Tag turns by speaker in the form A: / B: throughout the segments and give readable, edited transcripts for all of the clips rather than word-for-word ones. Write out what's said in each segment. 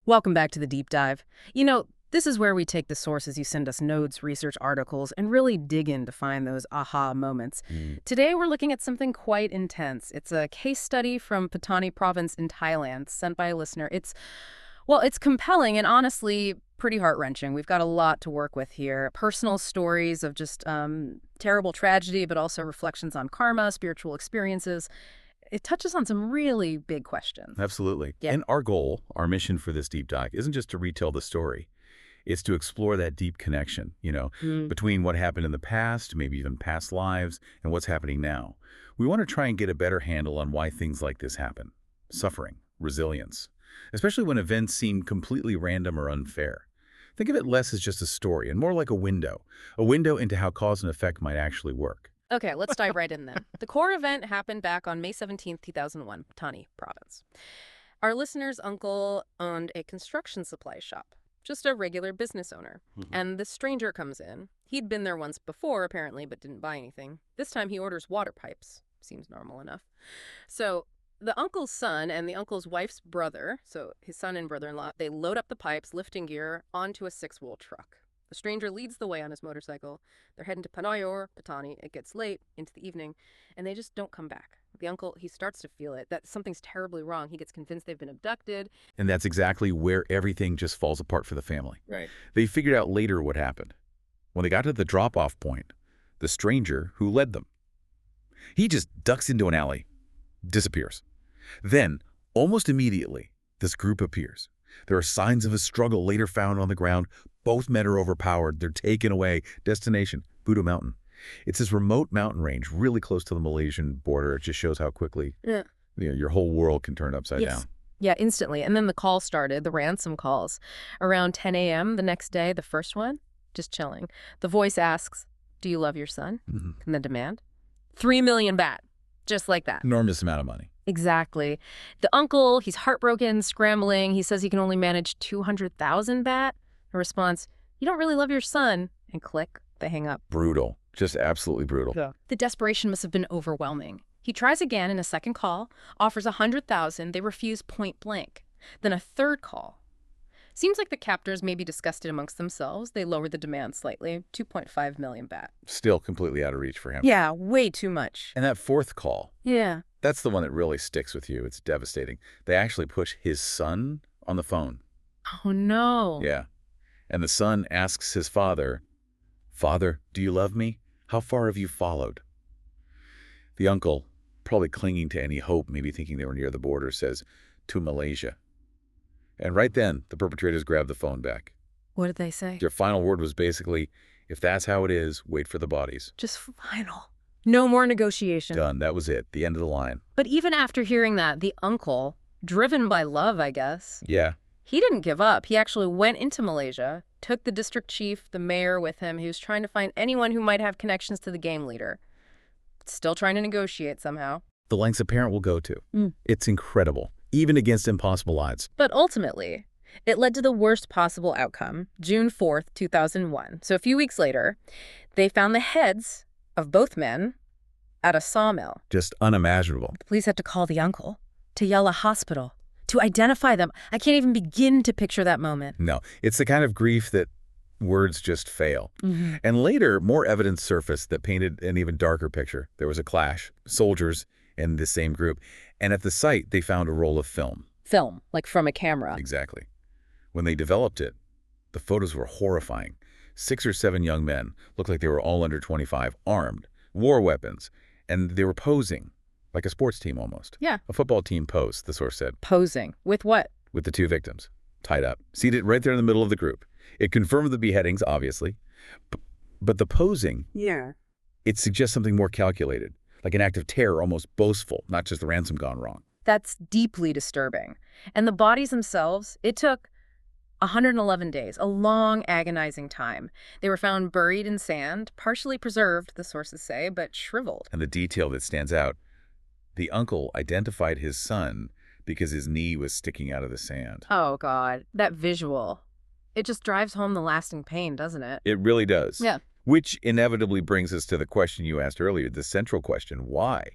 A: Welcome back to the deep dive. This is where we take the sources you send us, notes, research articles, and really dig in to find those aha moments.
B: Mm.
A: Today we're looking at something quite intense. It's a case study from Patani province in Thailand sent by a listener. It's compelling and honestly pretty heart-wrenching. We've got a lot to work with here. Personal stories of just terrible tragedy, but also reflections on karma, spiritual experiences. It touches on some really big questions.
B: Absolutely.
A: Yeah.
B: And our goal, our mission for this deep dive isn't just to retell the story. It's to explore that deep connection, between what happened in the past, maybe even past lives, and what's happening now. We want to try and get a better handle on why things like this happen. Suffering, resilience, especially when events seem completely random or unfair. Think of it less as just a story and more like a window into how cause and effect might actually work.
A: Okay, let's dive right in then. The core event happened back on May 17th, 2001, Patani province. Our listener's uncle owned a construction supply shop, just a regular business owner. And this stranger comes in. He'd been there once before, apparently, but didn't buy anything. This time he orders water pipes. Seems normal enough. So the uncle's son and the uncle's wife's brother, so his son and brother-in-law, they load up the pipes, lifting gear, onto a 6-wheel truck. The stranger leads the way on his motorcycle. They're heading to Panayor, Patani. It gets late into the evening, and they just don't come back. The uncle, he starts to feel it, that something's terribly wrong. He gets convinced they've been abducted.
B: And that's exactly where everything just falls apart for the family.
A: Right.
B: They figured out later what happened. When they got to the drop-off point, the stranger who led them, he just ducks into an alley, disappears. Then, almost immediately, this group appears. There are signs of a struggle later found on the ground. Both men are overpowered. They're taken away. Destination, Buddha Mountain. It's this remote mountain range really close to the Malaysian border. It just shows how quickly your whole world can turn upside down.
A: Yeah, instantly. And then the call started, the ransom calls. Around 10 a.m. the next day, the first one, just chilling. The voice asks, "Do you love your son?" And the demand? 3 million baht. Just like that.
B: Enormous amount of money.
A: Exactly. The uncle, he's heartbroken, scrambling. He says he can only manage 200,000 baht. A response, "You don't really love your son." And click, they hang up.
B: Brutal. Just absolutely brutal.
A: Yeah. The desperation must have been overwhelming. He tries again in a second call, offers 100,000. They refuse point blank. Then a third call. Seems like the captors maybe discussed it amongst themselves. They lowered the demand slightly, 2.5 million baht.
B: Still completely out of reach for him.
A: Yeah, way too much.
B: And that fourth call,
A: Yeah.
B: that's the one that really sticks with you. It's devastating. They actually push his son on the phone.
A: Oh, no.
B: Yeah. And the son asks his father, "Father, do you love me? How far have you followed?" The uncle, probably clinging to any hope, maybe thinking they were near the border, says, "To Malaysia." And right then, the perpetrators grab the phone back.
A: What did they say?
B: Their final word was basically, "If that's how it is, wait for the bodies."
A: Just final. No more negotiation.
B: Done. That was it. The end of the line.
A: But even after hearing that, the uncle, driven by love, I guess,
B: Yeah.
A: he didn't give up. He actually went into Malaysia, took the district chief, the mayor with him. He was trying to find anyone who might have connections to the game leader. Still trying to negotiate somehow.
B: The lengths a parent will go to. It's incredible, even against impossible odds.
A: But ultimately, it led to the worst possible outcome, June 4th, 2001. So a few weeks later, they found the heads of both men at a sawmill.
B: Just unimaginable.
A: The police had to call the uncle to Yala Hospital to identify them. I can't even begin to picture that moment.
B: No, it's the kind of grief that words just fail. And later, more evidence surfaced that painted an even darker picture. There was a clash, soldiers in the same group, and at the site, they found a roll of film.
A: Film, like from a camera.
B: Exactly. When they developed it, the photos were horrifying. 6 or 7 young men, looked like they were all under 25, armed, war weapons, and they were posing, like a sports team almost.
A: Yeah.
B: A football team pose, the source said.
A: Posing. With what?
B: With the 2 victims, tied up, seated right there in the middle of the group. It confirmed the beheadings, obviously, but the posing, it suggests something more calculated, like an act of terror, almost boastful, not just the ransom gone wrong.
A: That's deeply disturbing. And the bodies themselves, it took 111 days, a long, agonizing time. They were found buried in sand, partially preserved, the sources say, but shriveled.
B: And the detail that stands out, the uncle identified his son because his knee was sticking out of the sand.
A: Oh, God. That visual. It just drives home the lasting pain, doesn't it?
B: It really does.
A: Yeah.
B: Which inevitably brings us to the question you asked earlier, the central question, why?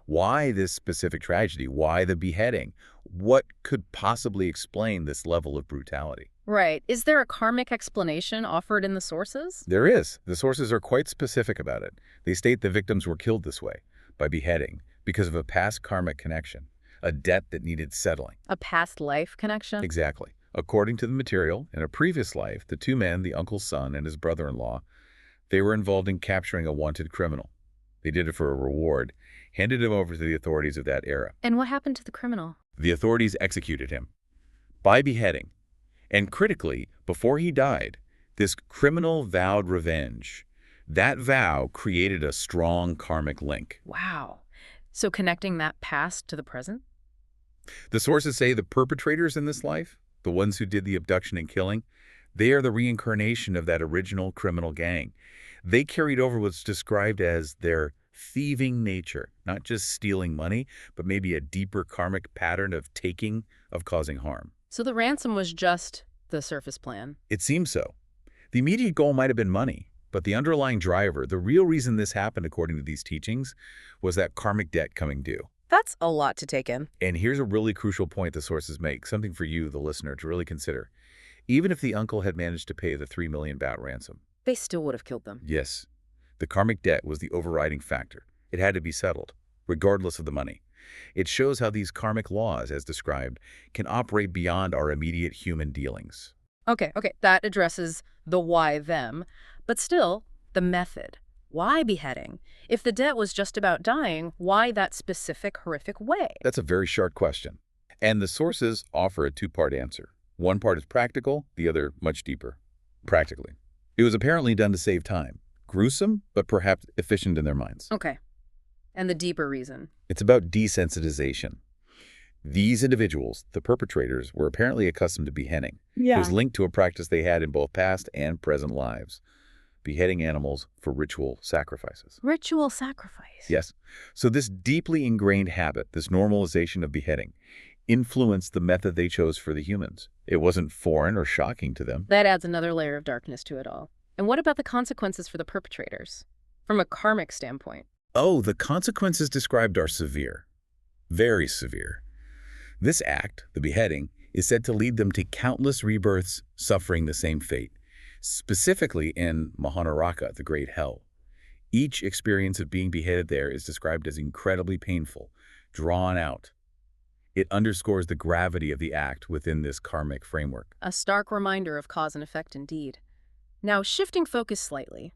B: Why this specific tragedy? Why the beheading? What could possibly explain this level of brutality?
A: Right. Is there a karmic explanation offered in the sources?
B: There is. The sources are quite specific about it. They state the victims were killed this way, by beheading, because of a past karmic connection, a debt that needed settling.
A: A past life connection?
B: Exactly. According to the material, in a previous life, the two men, the uncle's son and his brother-in-law, they were involved in capturing a wanted criminal. They did it for a reward, handed him over to the authorities of that era.
A: And what happened to the criminal?
B: The authorities executed him by beheading. And critically, before he died, this criminal vowed revenge. That vow created a strong karmic link.
A: Wow. So connecting that past to the present?
B: The sources say the perpetrators in this life, the ones who did the abduction and killing, they are the reincarnation of that original criminal gang. They carried over what's described as their thieving nature, not just stealing money, but maybe a deeper karmic pattern of taking, of causing harm.
A: So the ransom was just the surface plan.
B: It seems so. The immediate goal might have been money, but the underlying driver, the real reason this happened according to these teachings, was that karmic debt coming due.
A: That's a lot to take in.
B: And here's a really crucial point the sources make, something for you, the listener, to really consider. Even if the uncle had managed to pay the 3 million baht ransom.
A: They still would have killed them.
B: Yes. The karmic debt was the overriding factor. It had to be settled, regardless of the money. It shows how these karmic laws, as described, can operate beyond our immediate human dealings.
A: Okay, that addresses the why them, but still, the method. Why beheading? If the debt was just about dying, why that specific horrific way?
B: That's a very sharp question. And the sources offer a two-part answer. One part is practical, the other much deeper. Practically. It was apparently done to save time. Gruesome, but perhaps efficient in their minds.
A: Okay. And the deeper reason?
B: It's about desensitization. These individuals, the perpetrators, were apparently accustomed to beheading. It was linked to a practice they had in both past and present lives. Beheading animals for ritual sacrifices.
A: Ritual sacrifice?
B: Yes. So this deeply ingrained habit, this normalization of beheading, influenced the method they chose for the humans. It wasn't foreign or shocking to them.
A: That adds another layer of darkness to it all. And what about the consequences for the perpetrators? From a karmic standpoint?
B: Oh, the consequences described are severe. Very severe. This act, the beheading, is said to lead them to countless rebirths suffering the same fate, specifically in Mahanaraka, the Great Hell. Each experience of being beheaded there is described as incredibly painful, drawn out. It underscores the gravity of the act within this karmic framework.
A: A stark reminder of cause and effect indeed. Now, shifting focus slightly.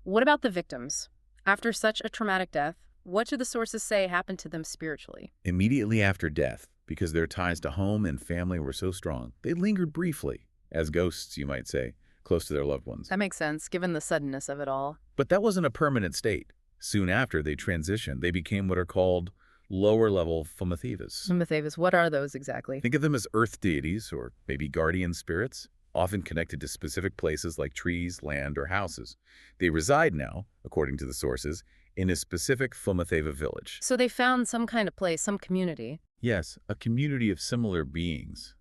A: What about the victims? After such a traumatic death, what do the sources say happened to them spiritually?
B: Immediately after death, because their ties to home and family were so strong, they lingered briefly, as ghosts, you might say, close to their loved ones.
A: That makes sense, given the suddenness of it all.
B: But that wasn't a permanent state. Soon after they transitioned, they became what are called lower-level Fumathevas.
A: Fumathevas, what are those exactly?
B: Think of them as earth deities, or maybe guardian spirits, often connected to specific places like trees, land, or houses. They reside now, according to the sources, in a specific Fumatheva village.
A: So they found some kind of place, some community.
B: Yes, a community of similar beings.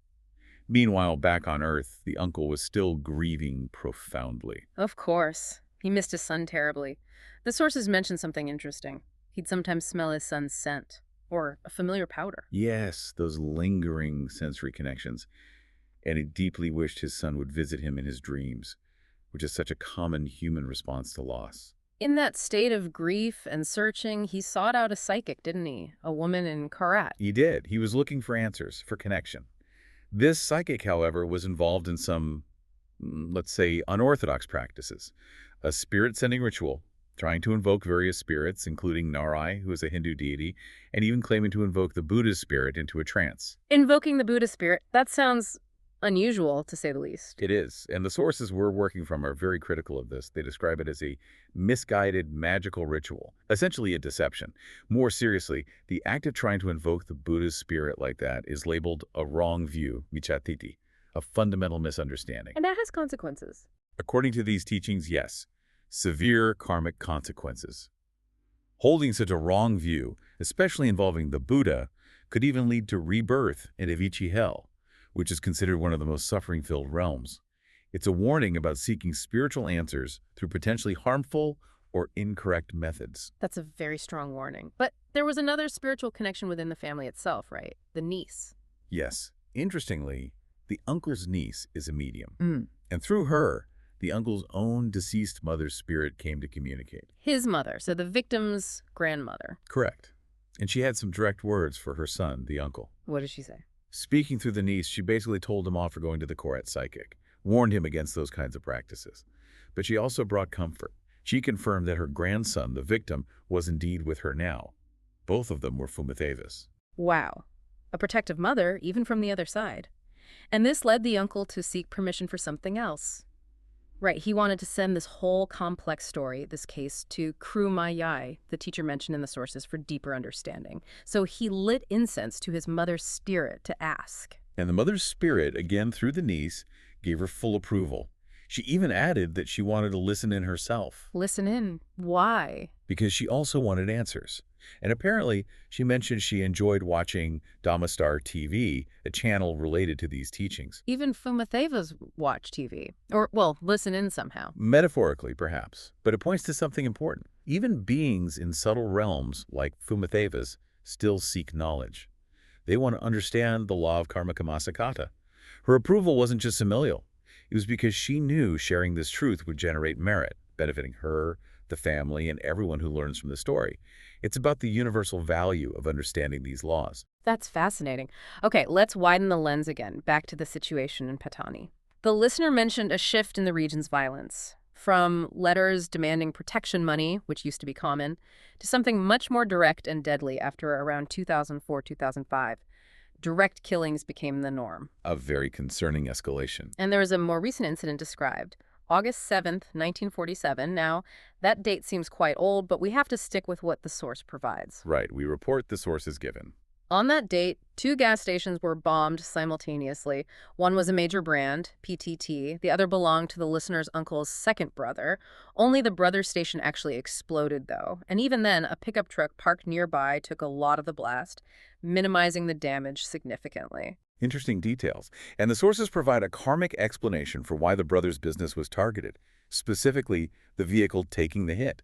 B: Meanwhile, back on Earth, the uncle was still grieving profoundly.
A: Of course. He missed his son terribly. The sources mention something interesting. He'd sometimes smell his son's scent, or a familiar powder.
B: Yes, those lingering sensory connections. And he deeply wished his son would visit him in his dreams, which is such a common human response to loss.
A: In that state of grief and searching, he sought out a psychic, didn't he? A woman in Karat.
B: He did. He was looking for answers, for connection. This psychic, however, was involved in some, let's say, unorthodox practices. A spirit-sending ritual, trying to invoke various spirits, including Narai, who is a Hindu deity, and even claiming to invoke the Buddha's spirit into a trance.
A: Invoking the Buddha spirit, that sounds unusual, to say the least.
B: It is, and the sources we're working from are very critical of this. They describe it as a misguided magical ritual, essentially a deception. More seriously, the act of trying to invoke the Buddha's spirit like that is labeled a wrong view, michatiti, a fundamental misunderstanding.
A: And that has consequences.
B: According to these teachings, yes, severe karmic consequences. Holding such a wrong view, especially involving the Buddha, could even lead to rebirth in Avicii hell, which is considered one of the most suffering-filled realms. It's a warning about seeking spiritual answers through potentially harmful or incorrect methods.
A: That's a very strong warning. But There was another spiritual connection within the family itself, right? The niece.
B: Yes. Interestingly, the uncle's niece is a medium.
A: Mm.
B: And through her, the uncle's own deceased mother's spirit came to communicate.
A: His mother, so the victim's grandmother.
B: Correct. And she had some direct words for her son, the uncle.
A: What did she say?
B: Speaking through the niece, she basically told him off for going to the Koret psychic, warned him against those kinds of practices. But she also brought comfort. She confirmed that her grandson, the victim, was indeed with her now. Both of them were Fumathevas.
A: Wow. A protective mother, even from the other side. And this led the uncle to seek permission for something else. Right, he wanted to send this whole complex story, this case, to Krumayai, the teacher mentioned in the sources, for deeper understanding. So he lit incense to his mother's spirit to ask.
B: And the mother's spirit, again through the niece, gave her full approval. She even added that she wanted to listen in herself.
A: Listen in. Why?
B: Because she also wanted answers. And apparently, she mentioned she enjoyed watching Dhammastar TV, a channel related to these teachings.
A: Even Fumathevas watch TV. Or, well, listen in somehow.
B: Metaphorically, perhaps. But it points to something important. Even beings in subtle realms, like Fumathevas, still seek knowledge. They want to understand the law of karmic masakata. Her approval wasn't just familial. It was because she knew sharing this truth would generate merit, benefiting her, the family, and everyone who learns from the story. It's about the universal value of understanding these laws.
A: That's fascinating. Okay, let's widen the lens again, back to the situation in Patani. The listener mentioned a shift in the region's violence, from letters demanding protection money, which used to be common, to something much more direct and deadly after around 2004-2005. Direct killings became the norm.
B: A very concerning escalation.
A: And there was a more recent incident described, August 7th, 1947. Now, that date seems quite old, but we have to stick with what the source provides.
B: Right, we report the sources given.
A: On that date, 2 gas stations were bombed simultaneously. One was a major brand, PTT. The other belonged to the listener's uncle's second brother. Only the brother station actually exploded, though. And even then, a pickup truck parked nearby took a lot of the blast, minimizing the damage significantly.
B: Interesting details. And the sources provide a karmic explanation for why the brothers' business was targeted, specifically the vehicle taking the hit.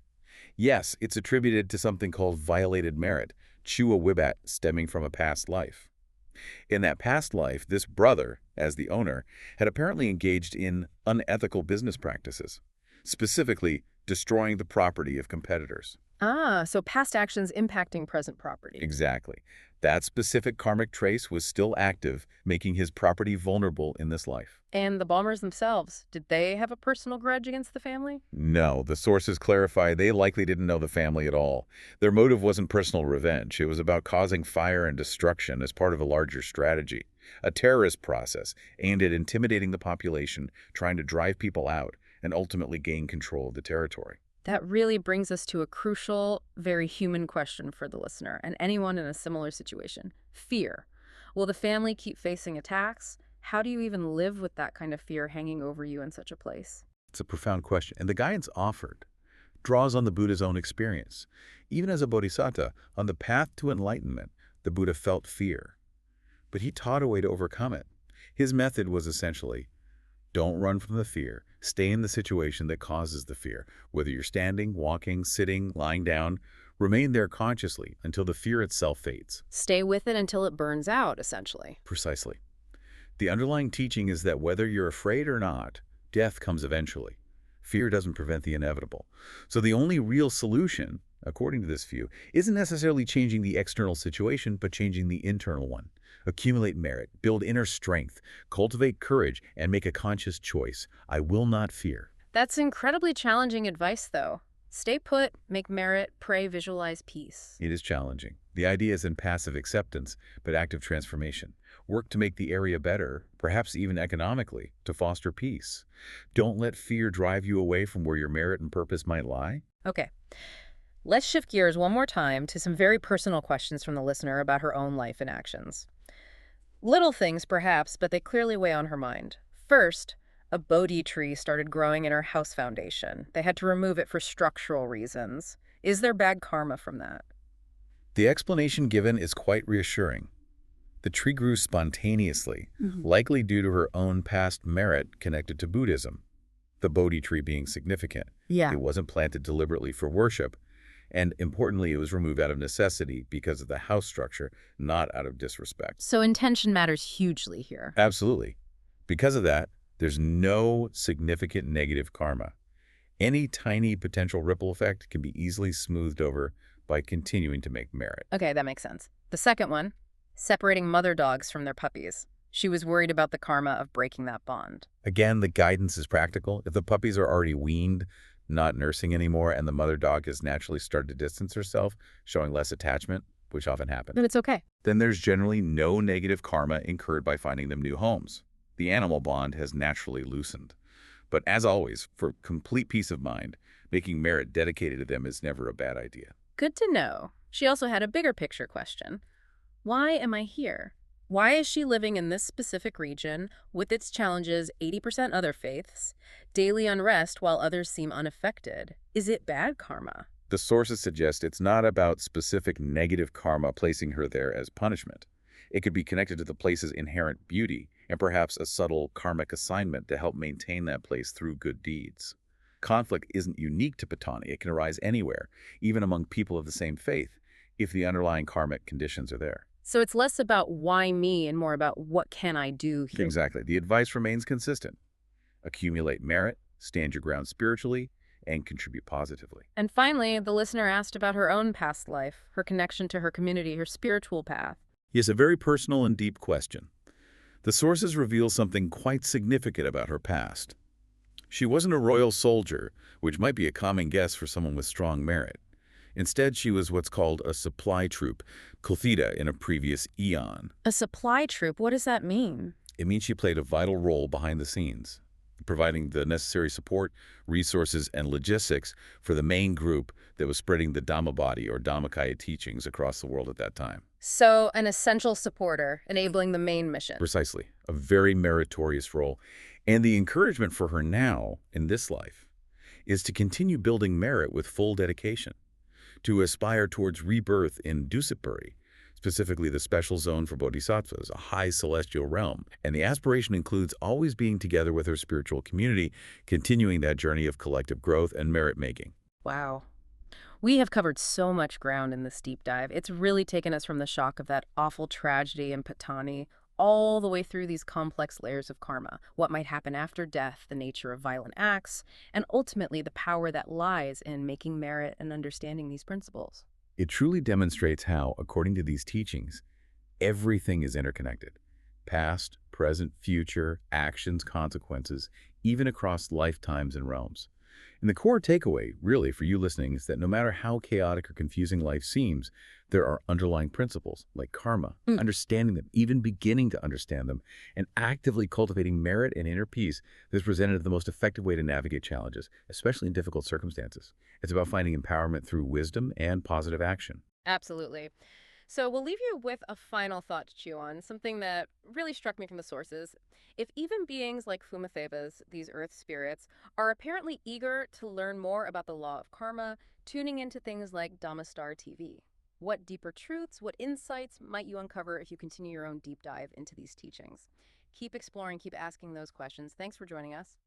B: Yes, it's attributed to something called violated merit, Chua Wibat, stemming from a past life. In that past life, this brother, as the owner, had apparently engaged in unethical business practices, specifically destroying the property of competitors.
A: Ah, so past actions impacting present property.
B: Exactly. That specific karmic trace was still active, making his property vulnerable in this life.
A: And the bombers themselves, did they have a personal grudge against the family?
B: No, the sources clarify they likely didn't know the family at all. Their motive wasn't personal revenge. It was about causing fire and destruction as part of a larger strategy, a terrorist process aimed at intimidating the population, trying to drive people out, and ultimately gain control of the territory.
A: That really brings us to a crucial, very human question for the listener and anyone in a similar situation. Fear. Will the family keep facing attacks? How do you even live with that kind of fear hanging over you in such a place?
B: It's a profound question, and the guidance offered draws on the Buddha's own experience. Even as a bodhisattva, on the path to enlightenment, the Buddha felt fear. But he taught a way to overcome it. His method was essentially, don't run from the fear. Stay in the situation that causes the fear. Whether you're standing, walking, sitting, lying down, remain there consciously until the fear itself fades.
A: Stay with it until it burns out, essentially.
B: Precisely. The underlying teaching is that whether you're afraid or not, death comes eventually. Fear doesn't prevent the inevitable. So the only real solution, according to this view, isn't necessarily changing the external situation, but changing the internal one. Accumulate merit, build inner strength, cultivate courage, and make a conscious choice. I will not fear.
A: That's incredibly challenging advice, though. Stay put, make merit, pray, visualize peace.
B: It is challenging. The idea isn't passive acceptance, but active transformation. Work to make the area better, perhaps even economically, to foster peace. Don't let fear drive you away from where your merit and purpose might lie.
A: Okay. Let's shift gears one more time to some very personal questions from the listener about her own life and actions. Little things, perhaps, but they clearly weigh on her mind. First, a Bodhi tree started growing in her house foundation. They had to remove it for structural reasons. Is there bad karma from that?
B: The explanation given is quite reassuring. The tree grew spontaneously, likely due to her own past merit connected to Buddhism, the Bodhi tree being significant.
A: Yeah.
B: It wasn't planted deliberately for worship. And importantly, it was removed out of necessity because of the house structure, not out of disrespect.
A: So intention matters hugely here.
B: Absolutely. Because of that, there's no significant negative karma. Any tiny potential ripple effect can be easily smoothed over by continuing to make merit.
A: Okay, that makes sense. The second one, separating mother dogs from their puppies. She was worried about the karma of breaking that bond.
B: Again, the guidance is practical. If the puppies are already weaned, not nursing anymore, and the mother dog has naturally started to distance herself, showing less attachment, which often happens,
A: But it's okay.
B: then there's generally no negative karma incurred by finding them new homes. The animal bond has naturally loosened. But as always, for complete peace of mind, making merit dedicated to them is never a bad idea.
A: Good to know. She also had a bigger picture question. Why am I here? Why is she living in this specific region with its challenges, 80% other faiths, daily unrest while others seem unaffected? Is it bad karma?
B: The sources suggest it's not about specific negative karma placing her there as punishment. It could be connected to the place's inherent beauty and perhaps a subtle karmic assignment to help maintain that place through good deeds. Conflict isn't unique to Patani. It can arise anywhere, even among people of the same faith, if the underlying karmic conditions are there.
A: So it's less about why me and more about what can I do here.
B: Exactly. The advice remains consistent. Accumulate merit, stand your ground spiritually, and contribute positively.
A: And finally, the listener asked about her own past life, her connection to her community, her spiritual path.
B: Yes, a very personal and deep question. The sources reveal something quite significant about her past. She wasn't a royal soldier, which might be a common guess for someone with strong merit. Instead, she was what's called a supply troop, Kulthida, in a previous eon.
A: A supply troop, what does that mean?
B: It means she played a vital role behind the scenes, providing the necessary support, resources, and logistics for the main group that was spreading the Dhammabadi or Dhammakaya teachings across the world at that time.
A: So, an essential supporter, enabling the main mission.
B: Precisely. A very meritorious role. And the encouragement for her now, in this life, is to continue building merit with full dedication, to aspire towards rebirth in Dusitpuri, specifically the special zone for bodhisattvas, a high celestial realm. And the aspiration includes always being together with her spiritual community, continuing that journey of collective growth and merit-making.
A: Wow. We have covered so much ground in this deep dive. It's really taken us from the shock of that awful tragedy in Patani all the way through these complex layers of karma, what might happen after death, the nature of violent acts, and ultimately the power that lies in making merit and understanding these principles.
B: It truly demonstrates how, according to these teachings, everything is interconnected. Past, present, future, actions, consequences, even across lifetimes and realms. And the core takeaway, really, for you listening is that no matter how chaotic or confusing life seems, there are underlying principles like karma, understanding them, even beginning to understand them, and actively cultivating merit and inner peace that's presented as the most effective way to navigate challenges, especially in difficult circumstances. It's about finding empowerment through wisdom and positive action.
A: Absolutely. So we'll leave you with a final thought to chew on, something that really struck me from the sources. If even beings like Fumathebas, these earth spirits, are apparently eager to learn more about the law of karma, tuning into things like Dhammastar TV. What deeper truths, what insights might you uncover if you continue your own deep dive into these teachings? Keep exploring, keep asking those questions. Thanks for joining us.